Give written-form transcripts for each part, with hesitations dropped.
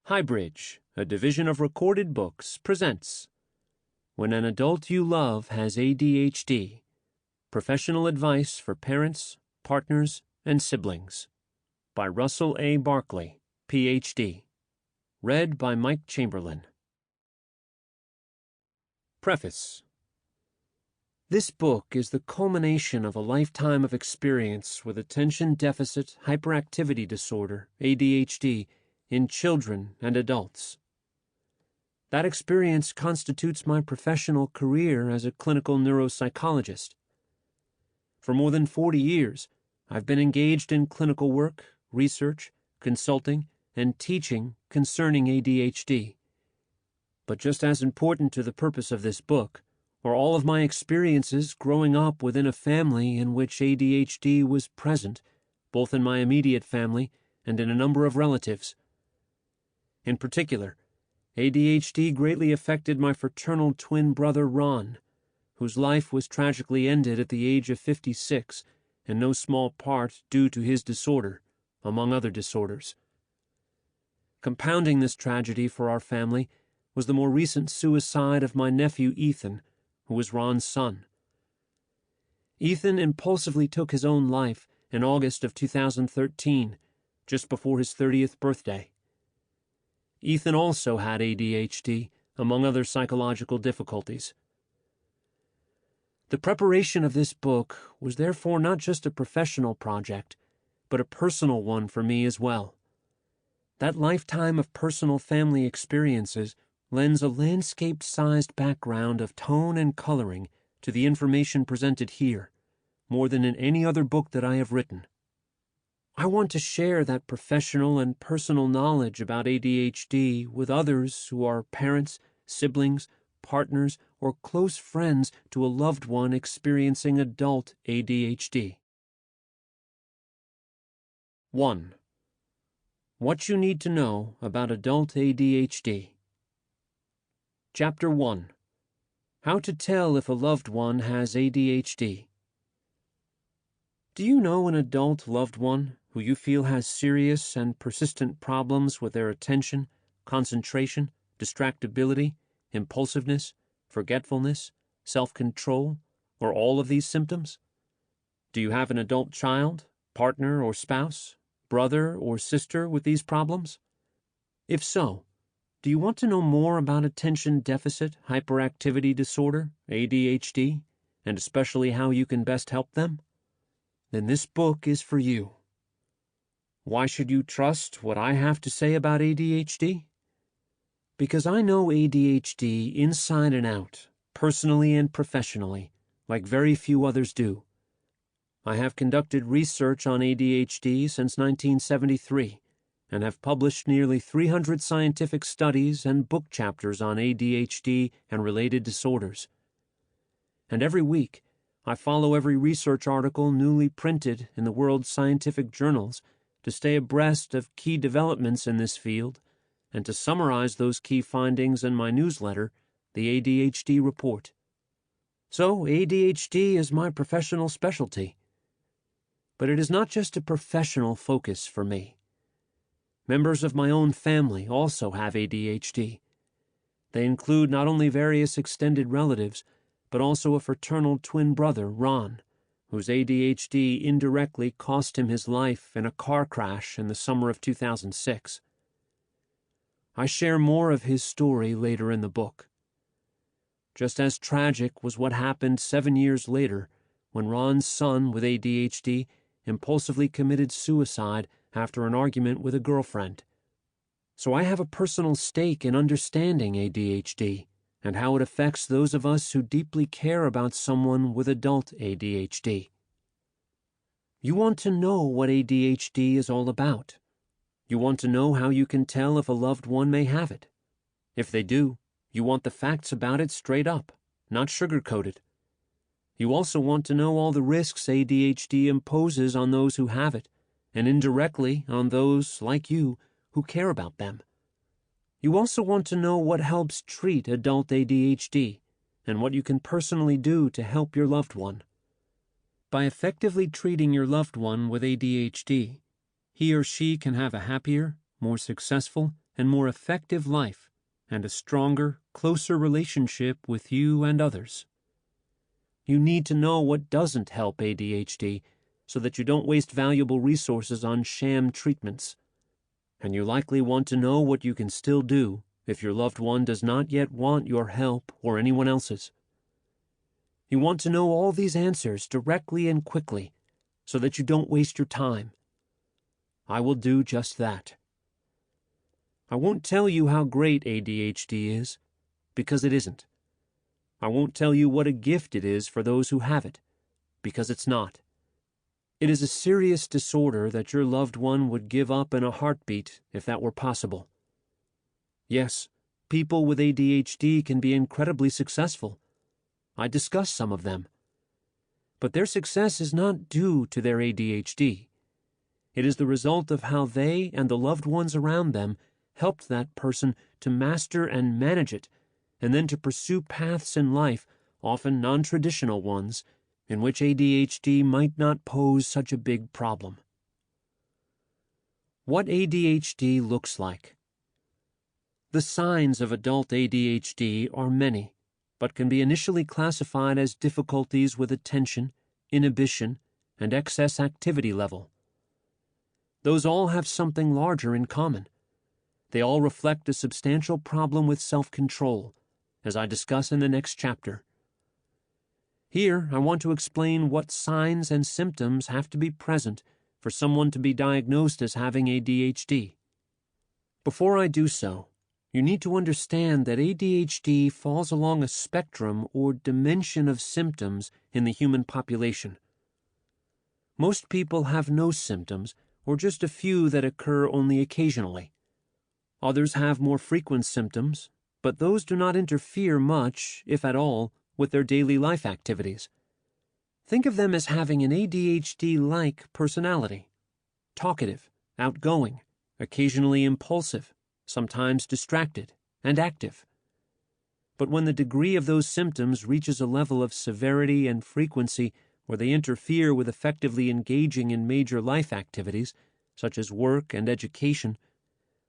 HighBridge, a division of Recorded Books, presents When an Adult You Love Has ADHD, Professional Advice for Parents, Partners, and Siblings, by Russell A. Barkley, Ph.D. Read by Mike Chamberlain. Preface. This book is the culmination of a lifetime of experience with attention deficit hyperactivity disorder, ADHD, in children and adults. That experience constitutes my professional career as a clinical neuropsychologist. For more than 40 years, I've been engaged in clinical work, research, consulting, and teaching concerning ADHD. But just as important to the purpose of this book are all of my experiences growing up within a family in which ADHD was present, both in my immediate family and in a number of relatives. In particular, ADHD greatly affected my fraternal twin brother Ron, whose life was tragically ended at the age of 56, in no small part due to his disorder, among other disorders. Compounding this tragedy for our family was the more recent suicide of my nephew Ethan, who was Ron's son. Ethan impulsively took his own life in August of 2013, just before his 30th birthday. Ethan also had ADHD, among other psychological difficulties. The preparation of this book was therefore not just a professional project, but a personal one for me as well. That lifetime of personal family experiences lends a landscape-sized background of tone and coloring to the information presented here, more than in any other book that I have written. I want to share that professional and personal knowledge about ADHD with others who are parents, siblings, partners, or close friends to a loved one experiencing adult ADHD. 1. What you need to know about adult ADHD. Chapter 1. How to tell if a loved one has ADHD. Do you know an adult loved one who you feel has serious and persistent problems with their attention, concentration, distractibility, impulsiveness, forgetfulness, self-control, or all of these symptoms? Do you have an adult child, partner or spouse, brother or sister with these problems? If so, do you want to know more about attention deficit hyperactivity disorder, ADHD, and especially how you can best help them? Then this book is for you. Why should you trust what I have to say about ADHD? Because I know ADHD inside and out, personally and professionally, like very few others do. I have conducted research on ADHD since 1973 and have published nearly 300 scientific studies and book chapters on ADHD and related disorders. And every week, I follow every research article newly printed in the world's scientific journals to stay abreast of key developments in this field and to summarize those key findings in my newsletter, the ADHD Report. So ADHD is my professional specialty. But it is not just a professional focus for me. Members of my own family also have ADHD. They include not only various extended relatives, but also a fraternal twin brother, Ron, whose ADHD indirectly cost him his life in a car crash in the summer of 2006. I share more of his story later in the book. Just as tragic was what happened 7 years later when Ron's son with ADHD impulsively committed suicide after an argument with a girlfriend. So I have a personal stake in understanding ADHD and how it affects those of us who deeply care about someone with adult ADHD. You want to know what ADHD is all about. You want to know how you can tell if a loved one may have it. If they do, you want the facts about it straight up, not sugar-coated. You also want to know all the risks ADHD imposes on those who have it, and indirectly on those, like you, who care about them. You also want to know what helps treat adult ADHD and what you can personally do to help your loved one. By effectively treating your loved one with ADHD, he or she can have a happier, more successful, and more effective life, and a stronger, closer relationship with you and others. You need to know what doesn't help ADHD so that you don't waste valuable resources on sham treatments. And you likely want to know what you can still do if your loved one does not yet want your help or anyone else's. You want to know all these answers directly and quickly so that you don't waste your time. I will do just that. I won't tell you how great ADHD is, because it isn't. I won't tell you what a gift it is for those who have it, because it's not. It is a serious disorder that your loved one would give up in a heartbeat if that were possible. Yes, people with ADHD can be incredibly successful. I discuss some of them. But their success is not due to their ADHD. It is the result of how they and the loved ones around them helped that person to master and manage it, and then to pursue paths in life, often non-traditional ones, in which ADHD might not pose such a big problem. What ADHD looks like. The signs of adult ADHD are many, but can be initially classified as difficulties with attention, inhibition, and excess activity level. Those all have something larger in common. They all reflect a substantial problem with self-control, as I discuss in the next chapter. Here, I want to explain what signs and symptoms have to be present for someone to be diagnosed as having ADHD. Before I do so, you need to understand that ADHD falls along a spectrum or dimension of symptoms in the human population. Most people have no symptoms, or just a few that occur only occasionally. Others have more frequent symptoms, but those do not interfere much, if at all, with their daily life activities. Think of them as having an ADHD-like personality. Talkative, outgoing, occasionally impulsive, sometimes distracted, and active. But when the degree of those symptoms reaches a level of severity and frequency where they interfere with effectively engaging in major life activities, such as work and education,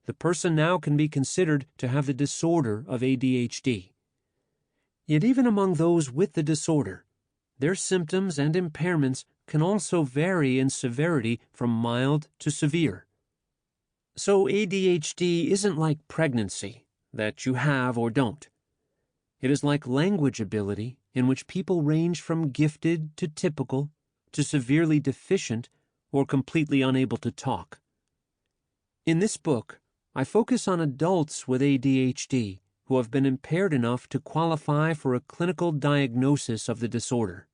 the person now can be considered to have the disorder of ADHD. Yet even among those with the disorder, their symptoms and impairments can also vary in severity from mild to severe. So ADHD isn't like pregnancy, that you have or don't. It is like language ability, in which people range from gifted to typical, to severely deficient, or completely unable to talk. In this book, I focus on adults with ADHD who have been impaired enough to qualify for a clinical diagnosis of the disorder.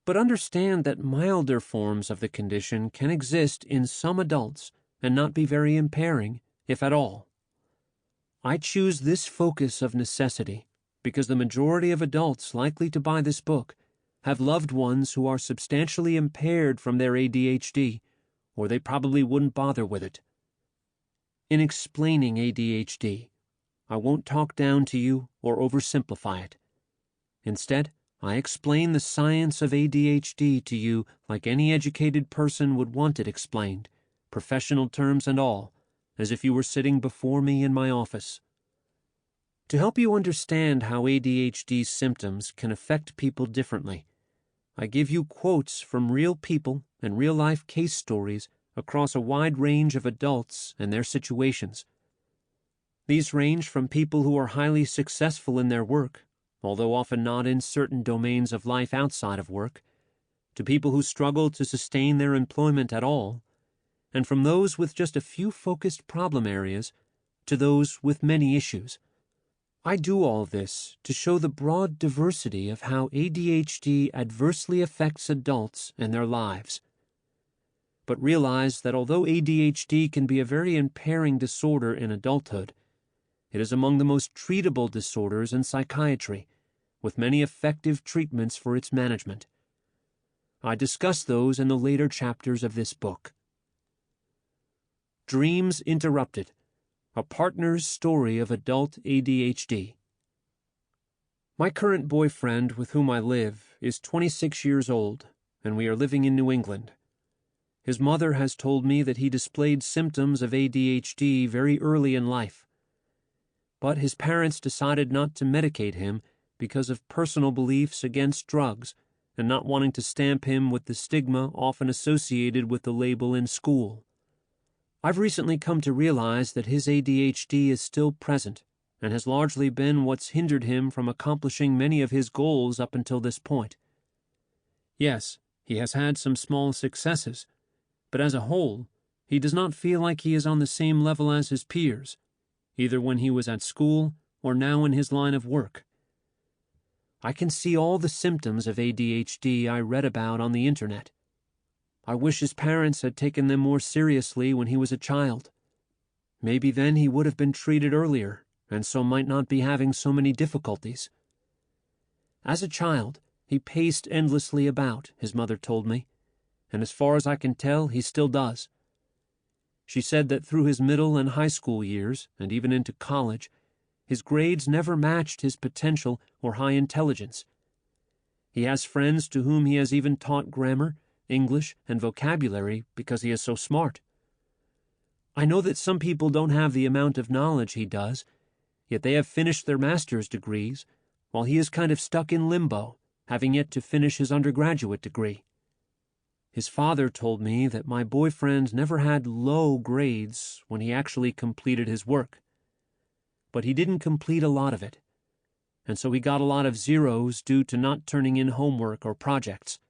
But understand that milder forms of the condition can exist in some adults and not be very impairing, if at all. I choose this focus of necessity because the majority of adults likely to buy this book have loved ones who are substantially impaired from their ADHD, or they probably wouldn't bother with it. In explaining ADHD, I won't talk down to you or oversimplify it. Instead, I explain the science of ADHD to you like any educated person would want it explained, professional terms and all, as if you were sitting before me in my office. To help you understand how ADHD symptoms can affect people differently, I give you quotes from real people and real-life case stories across a wide range of adults and their situations. These range from people who are highly successful in their work, although often not in certain domains of life outside of work, to people who struggle to sustain their employment at all, and from those with just a few focused problem areas to those with many issues. I do all this to show the broad diversity of how ADHD adversely affects adults and their lives. But realize that although ADHD can be a very impairing disorder in adulthood, it is among the most treatable disorders in psychiatry, with many effective treatments for its management. I discuss those in the later chapters of this book. Dreams Interrupted: A Partner's Story of Adult ADHD. My current boyfriend with whom I live is 26 years old, and we are living in New England. His mother has told me that he displayed symptoms of ADHD very early in life. But his parents decided not to medicate him because of personal beliefs against drugs and not wanting to stamp him with the stigma often associated with the label in school. I've recently come to realize that his ADHD is still present and has largely been what's hindered him from accomplishing many of his goals up until this point. Yes, he has had some small successes, but as a whole, he does not feel like he is on the same level as his peers, either when he was at school or now in his line of work. I can see all the symptoms of ADHD I read about on the internet. I wish his parents had taken them more seriously when he was a child. Maybe then he would have been treated earlier, and so might not be having so many difficulties. As a child, he paced endlessly about, his mother told me, and as far as I can tell, he still does. She said that through his middle and high school years, and even into college, his grades never matched his potential or high intelligence. He has friends to whom he has even taught grammar, English, and vocabulary because he is so smart. I know that some people don't have the amount of knowledge he does, yet they have finished their master's degrees, while he is kind of stuck in limbo, having yet to finish his undergraduate degree. His father told me that my boyfriend never had low grades when he actually completed his work. But he didn't complete a lot of it, and so he got a lot of zeros due to not turning in homework or projects.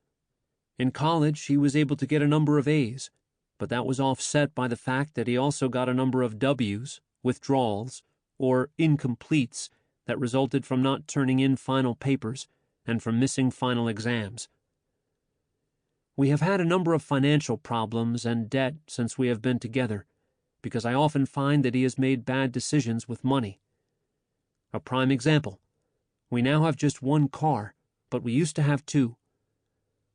In college, he was able to get a number of A's, but that was offset by the fact that he also got a number of W's, withdrawals, or incompletes that resulted from not turning in final papers and from missing final exams. We have had a number of financial problems and debt since we have been together, because I often find that he has made bad decisions with money. A prime example: we now have just one car, but we used to have two.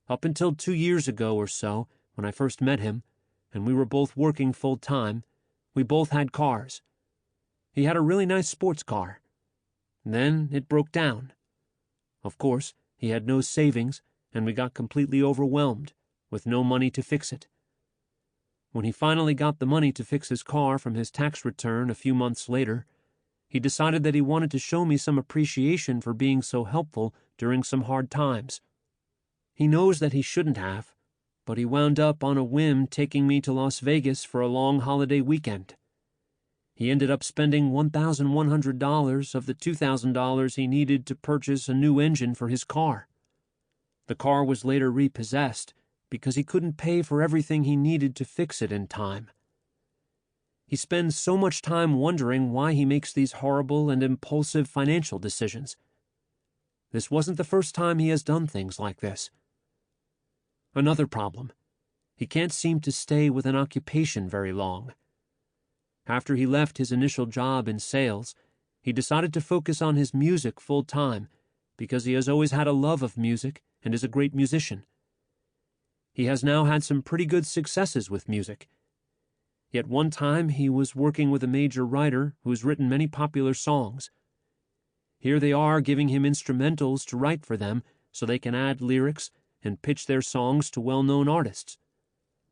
Up until 2 years ago or so, when I first met him, and we were both working full-time, we both had cars. He had a really nice sports car. Then it broke down. Of course, he had no savings, and we got completely overwhelmed, with no money to fix it. When he finally got the money to fix his car from his tax return a few months later, he decided that he wanted to show me some appreciation for being so helpful during some hard times. He knows that he shouldn't have, but he wound up on a whim taking me to Las Vegas for a long holiday weekend. He ended up spending $1,100 of the $2,000 he needed to purchase a new engine for his car. The car was later repossessed because he couldn't pay for everything he needed to fix it in time. He spends so much time wondering why he makes these horrible and impulsive financial decisions. This wasn't the first time he has done things like this. Another problem: he can't seem to stay with an occupation very long. After he left his initial job in sales, he decided to focus on his music full-time because he has always had a love of music and is a great musician. He has now had some pretty good successes with music. Yet one time he was working with a major writer who has written many popular songs. Here they are giving him instrumentals to write for them so they can add lyrics and pitch their songs to well-known artists.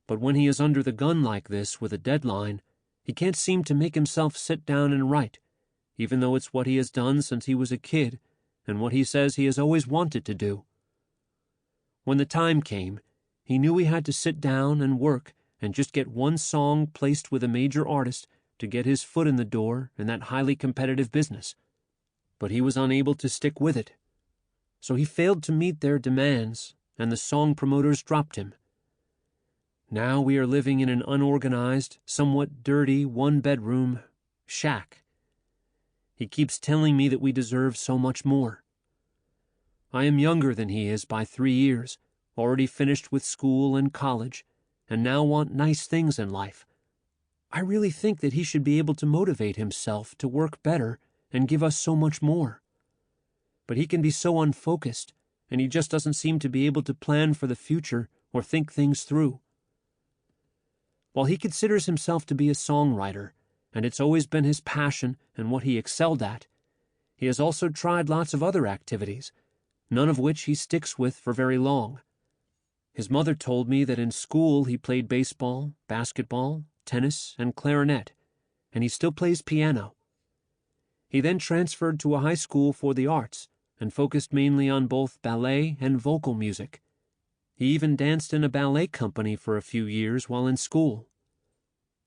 But when he is under the gun like this with a deadline, he can't seem to make himself sit down and write, even though it's what he has done since he was a kid and what he says he has always wanted to do. When the time came, he knew he had to sit down and work and just get one song placed with a major artist to get his foot in the door in that highly competitive business. But he was unable to stick with it. So he failed to meet their demands, and the song promoters dropped him. Now we are living in an unorganized, somewhat dirty, one-bedroom shack. He keeps telling me that we deserve so much more. I am younger than he is by 3 years, already finished with school and college, and now want nice things in life. I really think that he should be able to motivate himself to work better and give us so much more. But he can be so unfocused, and he just doesn't seem to be able to plan for the future or think things through. While he considers himself to be a songwriter, and it's always been his passion and what he excelled at, he has also tried lots of other activities, none of which he sticks with for very long. His mother told me that in school he played baseball, basketball, tennis, and clarinet, and he still plays piano. He then transferred to a high school for the arts and focused mainly on both ballet and vocal music. He even danced in a ballet company for a few years while in school.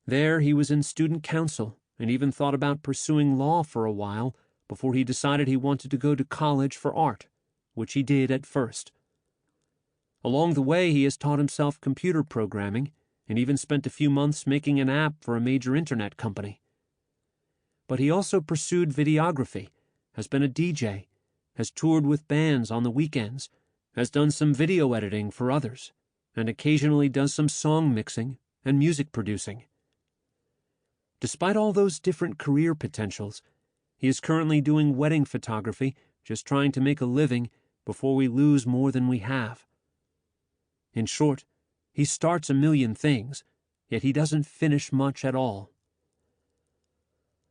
There he was in student council and even thought about pursuing law for a while before he decided he wanted to go to college for art, which he did at first. Along the way, he has taught himself computer programming and even spent a few months making an app for a major internet company. But he also pursued videography, has been a DJ, has toured with bands on the weekends, has done some video editing for others, and occasionally does some song mixing and music producing. Despite all those different career potentials, he is currently doing wedding photography, just trying to make a living before we lose more than we have. In short, he starts a million things, yet he doesn't finish much at all.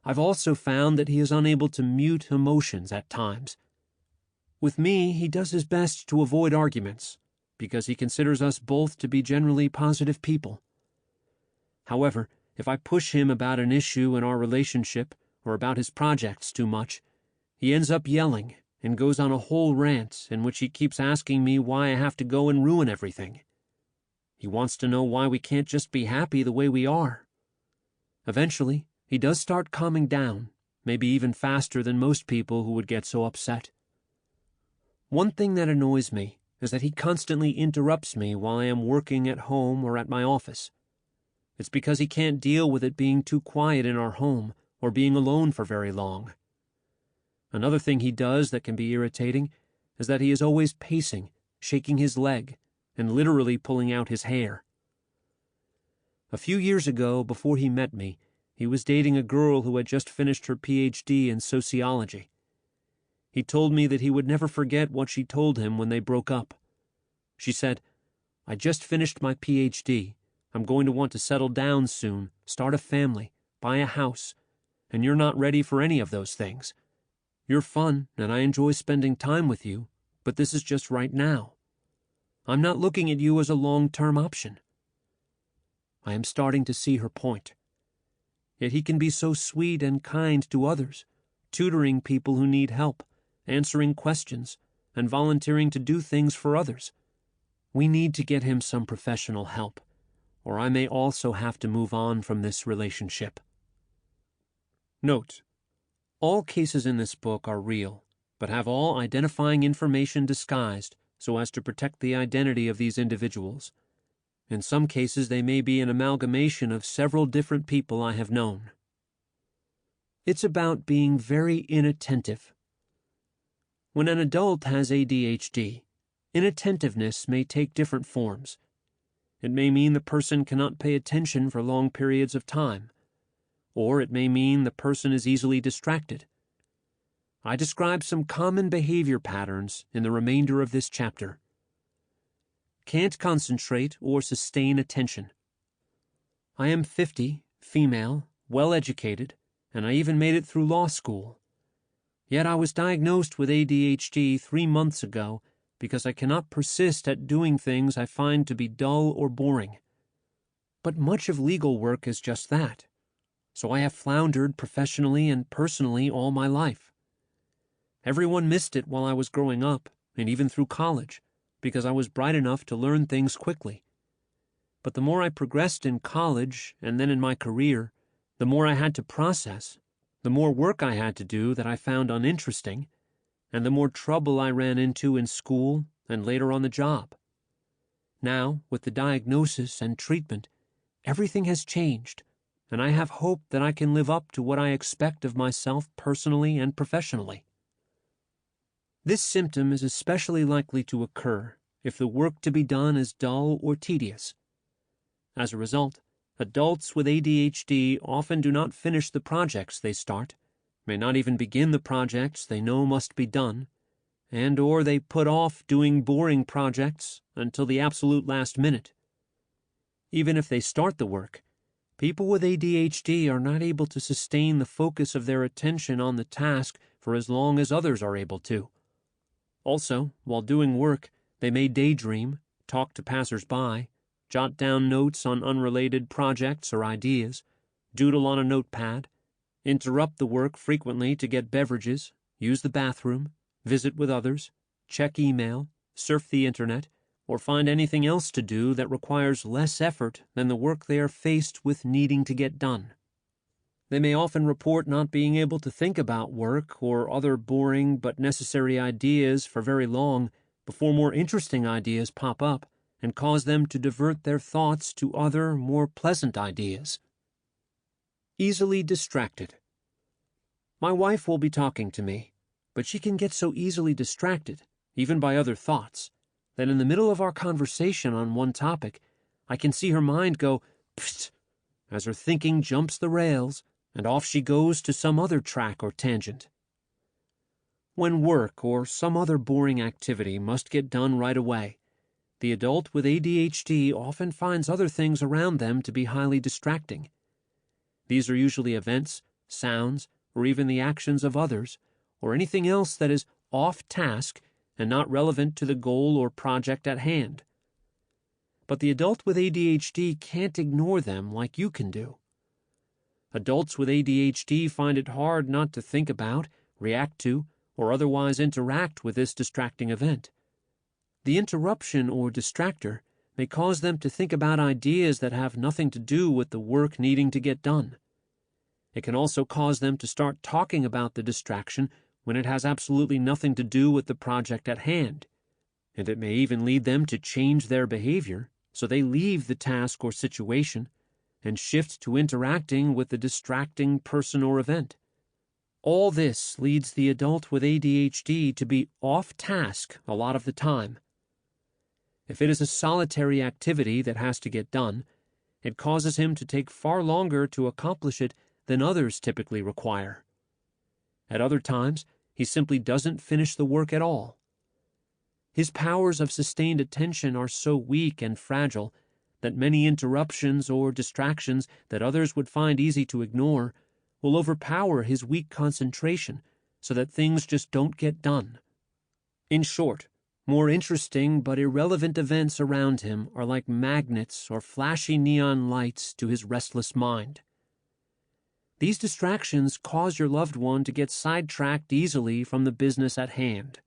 I've also found that he is unable to mute emotions at times. With me, he does his best to avoid arguments, because he considers us both to be generally positive people. However, if I push him about an issue in our relationship or about his projects too much, he ends up yelling and goes on a whole rant in which he keeps asking me why I have to go and ruin everything. He wants to know why we can't just be happy the way we are. Eventually, he does start calming down, maybe even faster than most people who would get so upset. One thing that annoys me is that he constantly interrupts me while I am working at home or at my office. It's because he can't deal with it being too quiet in our home or being alone for very long. Another thing he does that can be irritating is that he is always pacing, shaking his leg, and literally pulling out his hair. A few years ago, before he met me, he was dating a girl who had just finished her PhD in sociology. He told me that he would never forget what she told him when they broke up. She said, "I just finished my PhD. I'm going to want to settle down soon, start a family, buy a house, and you're not ready for any of those things. You're fun, and I enjoy spending time with you, but this is just right now. I'm not looking at you as a long-term option." I am starting to see her point. Yet he can be so sweet and kind to others, tutoring people who need help, answering questions, and volunteering to do things for others. We need to get him some professional help, or I may also have to move on from this relationship. Note: all cases in this book are real, but have all identifying information disguised so as to protect the identity of these individuals. In some cases, they may be an amalgamation of several different people I have known. It's about being very inattentive. When an adult has ADHD, inattentiveness may take different forms. It may mean the person cannot pay attention for long periods of time, or it may mean the person is easily distracted. I describe some common behavior patterns in the remainder of this chapter. Can't concentrate or sustain attention. I am 50, female, well-educated, and I even made it through law school. Yet I was diagnosed with ADHD 3 months ago because I cannot persist at doing things I find to be dull or boring. But much of legal work is just that, so I have floundered professionally and personally all my life. Everyone missed it while I was growing up, and even through college, because I was bright enough to learn things quickly. But the more I progressed in college and then in my career, the more I had to process, the more work I had to do that I found uninteresting, and the more trouble I ran into in school and later on the job. Now, with the diagnosis and treatment, everything has changed, and I have hope that I can live up to what I expect of myself personally and professionally. This symptom is especially likely to occur if the work to be done is dull or tedious. As a result, adults with ADHD often do not finish the projects they start, may not even begin the projects they know must be done, or they put off doing boring projects until the absolute last minute. Even if they start the work, people with ADHD are not able to sustain the focus of their attention on the task for as long as others are able to. Also, while doing work, they may daydream, talk to passers-by, jot down notes on unrelated projects or ideas, doodle on a notepad, interrupt the work frequently to get beverages, use the bathroom, visit with others, check email, surf the internet, or find anything else to do that requires less effort than the work they are faced with needing to get done. They may often report not being able to think about work or other boring but necessary ideas for very long before more interesting ideas pop up and cause them to divert their thoughts to other, more pleasant ideas. Easily distracted. My wife will be talking to me, but she can get so easily distracted, even by other thoughts, that in the middle of our conversation on one topic, I can see her mind go, psst, as her thinking jumps the rails, and off she goes to some other track or tangent. When work or some other boring activity must get done right away, the adult with ADHD often finds other things around them to be highly distracting. These are usually events, sounds, or even the actions of others, or anything else that is off task and not relevant to the goal or project at hand. But the adult with ADHD can't ignore them like you can do. Adults with ADHD find it hard not to think about, react to, or otherwise interact with this distracting event. The interruption or distractor may cause them to think about ideas that have nothing to do with the work needing to get done. It can also cause them to start talking about the distraction when it has absolutely nothing to do with the project at hand, and it may even lead them to change their behavior so they leave the task or situation and shift to interacting with the distracting person or event. All this leads the adult with ADHD to be off task a lot of the time. If it is a solitary activity that has to get done, it causes him to take far longer to accomplish it than others typically require. At other times, he simply doesn't finish the work at all. His powers of sustained attention are so weak and fragile that many interruptions or distractions that others would find easy to ignore will overpower his weak concentration so that things just don't get done. In short, more interesting but irrelevant events around him are like magnets or flashy neon lights to his restless mind. These distractions cause your loved one to get sidetracked easily from the business at hand.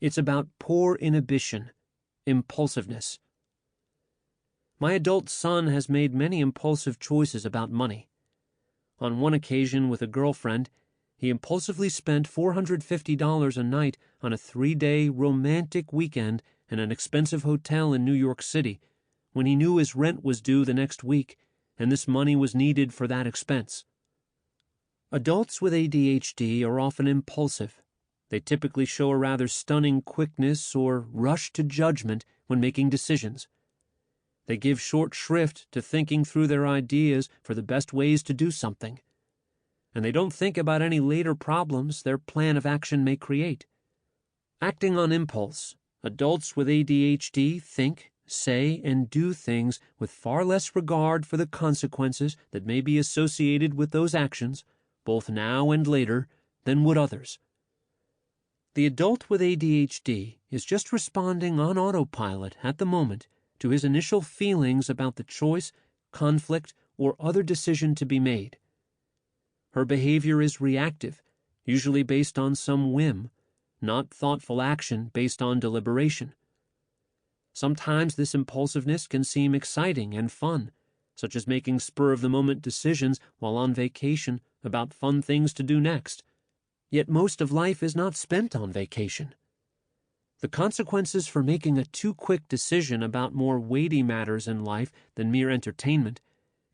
It's about poor inhibition, impulsiveness. My adult son has made many impulsive choices about money. On one occasion with a girlfriend, he impulsively spent $450 a night on a 3-day romantic weekend in an expensive hotel in New York City when he knew his rent was due the next week and this money was needed for that expense. Adults with ADHD are often impulsive. They typically show a rather stunning quickness or rush to judgment when making decisions. They give short shrift to thinking through their ideas for the best ways to do something. And they don't think about any later problems their plan of action may create. Acting on impulse, adults with ADHD think, say, and do things with far less regard for the consequences that may be associated with those actions, both now and later, than would others. The adult with ADHD is just responding on autopilot at the moment to his initial feelings about the choice, conflict, or other decision to be made. Her behavior is reactive, usually based on some whim, not thoughtful action based on deliberation. Sometimes this impulsiveness can seem exciting and fun, such as making spur-of-the-moment decisions while on vacation about fun things to do next. Yet most of life is not spent on vacation. The consequences for making a too-quick decision about more weighty matters in life than mere entertainment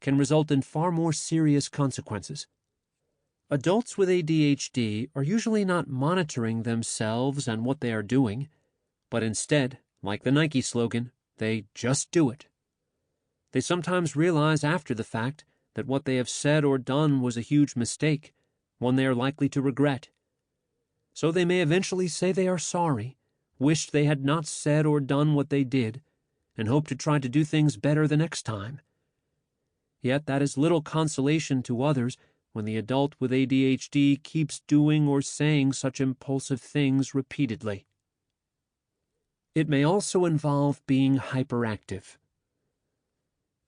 can result in far more serious consequences. Adults with ADHD are usually not monitoring themselves and what they are doing, but instead, like the Nike slogan, they just do it. They sometimes realize after the fact that what they have said or done was a huge mistake, one they are likely to regret. So they may eventually say they are sorry, wished they had not said or done what they did, and hope to try to do things better the next time. Yet that is little consolation to others when the adult with ADHD keeps doing or saying such impulsive things repeatedly. It may also involve being hyperactive.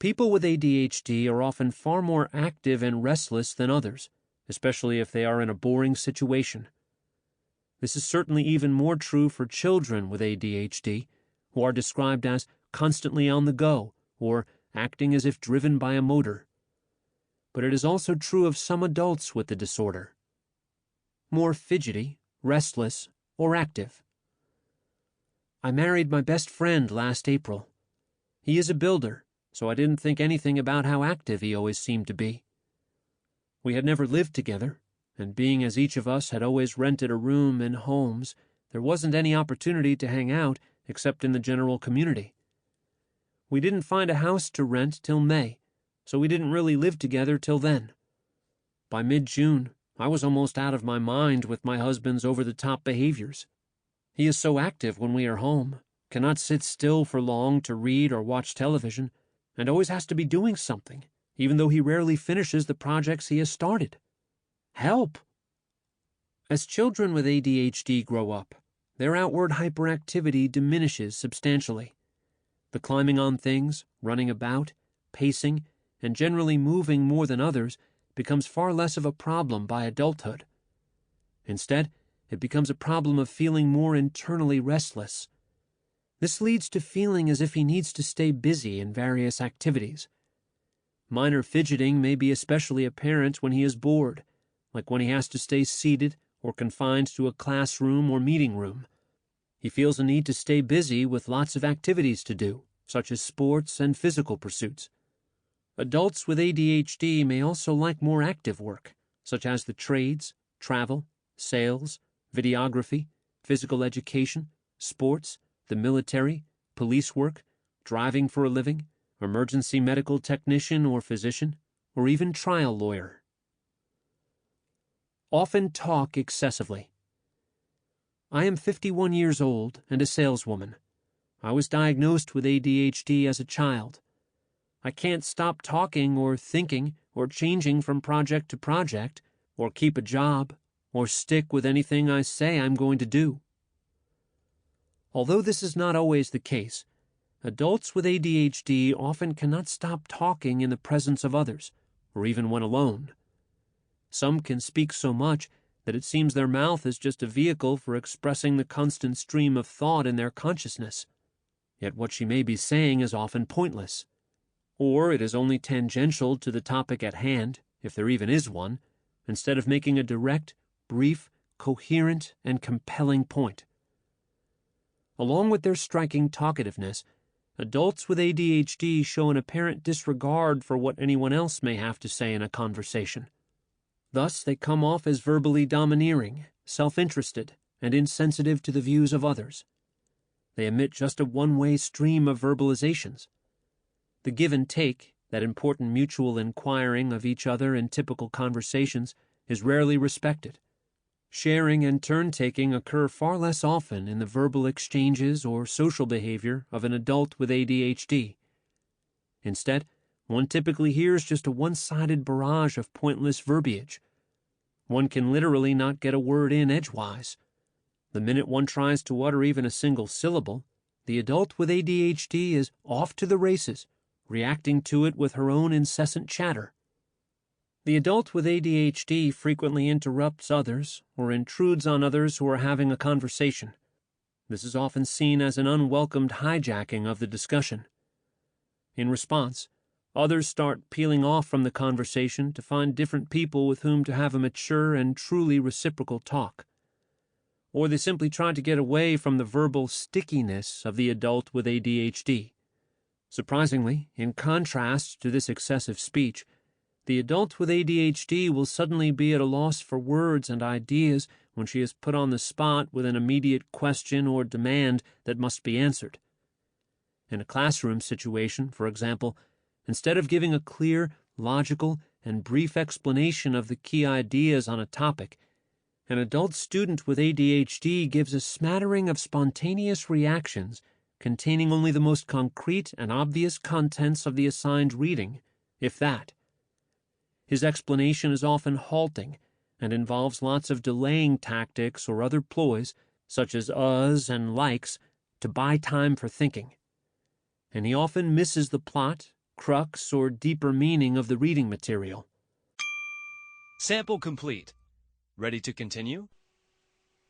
People with ADHD are often far more active and restless than others, especially if they are in a boring situation. This is certainly even more true for children with ADHD, who are described as constantly on the go or acting as if driven by a motor. But it is also true of some adults with the disorder. More fidgety, restless, or active. I married my best friend last April. He is a builder, so I didn't think anything about how active he always seemed to be. We had never lived together, and being as each of us had always rented a room in homes, there wasn't any opportunity to hang out except in the general community. We didn't find a house to rent till May, so we didn't really live together till then. By mid-June, I was almost out of my mind with my husband's over-the-top behaviors. He is so active when we are home, cannot sit still for long to read or watch television, and always has to be doing something, even though he rarely finishes the projects he has started. Help! As children with ADHD grow up, their outward hyperactivity diminishes substantially. The climbing on things, running about, pacing, and generally moving more than others becomes far less of a problem by adulthood. Instead, it becomes a problem of feeling more internally restless. This leads to feeling as if he needs to stay busy in various activities. Minor fidgeting may be especially apparent when he is bored, like when he has to stay seated or confined to a classroom or meeting room. He feels a need to stay busy with lots of activities to do, such as sports and physical pursuits. Adults with ADHD may also like more active work, such as the trades, travel, sales, videography, physical education, sports, the military, police work, driving for a living, emergency medical technician or physician, or even trial lawyer. Often talk excessively. I am 51 years old and a saleswoman. I was diagnosed with ADHD as a child. I can't stop talking or thinking or changing from project to project, or keep a job, or stick with anything I say I'm going to do. Although this is not always the case, adults with ADHD often cannot stop talking in the presence of others, or even when alone. Some can speak so much that it seems their mouth is just a vehicle for expressing the constant stream of thought in their consciousness. Yet what she may be saying is often pointless. Or it is only tangential to the topic at hand, if there even is one, instead of making a direct, brief, coherent, and compelling point. Along with their striking talkativeness, adults with ADHD show an apparent disregard for what anyone else may have to say in a conversation. Thus, they come off as verbally domineering, self-interested, and insensitive to the views of others. They emit just a one-way stream of verbalizations. The give and take, that important mutual inquiring of each other in typical conversations, is rarely respected. Sharing and turn-taking occur far less often in the verbal exchanges or social behavior of an adult with ADHD. Instead, one typically hears just a one-sided barrage of pointless verbiage. One can literally not get a word in edgewise. The minute one tries to utter even a single syllable, the adult with ADHD is off to the races, reacting to it with her own incessant chatter. The adult with ADHD frequently interrupts others or intrudes on others who are having a conversation. This is often seen as an unwelcomed hijacking of the discussion. In response, others start peeling off from the conversation to find different people with whom to have a mature and truly reciprocal talk. Or they simply try to get away from the verbal stickiness of the adult with ADHD. Surprisingly, in contrast to this excessive speech, the adult with ADHD will suddenly be at a loss for words and ideas when she is put on the spot with an immediate question or demand that must be answered. In a classroom situation, for example, instead of giving a clear, logical, and brief explanation of the key ideas on a topic, an adult student with ADHD gives a smattering of spontaneous reactions containing only the most concrete and obvious contents of the assigned reading, if that. His explanation is often halting and involves lots of delaying tactics or other ploys, such as uhs and likes, to buy time for thinking, and he often misses the plot, crux, or deeper meaning of the reading material. Sample complete. Ready to continue?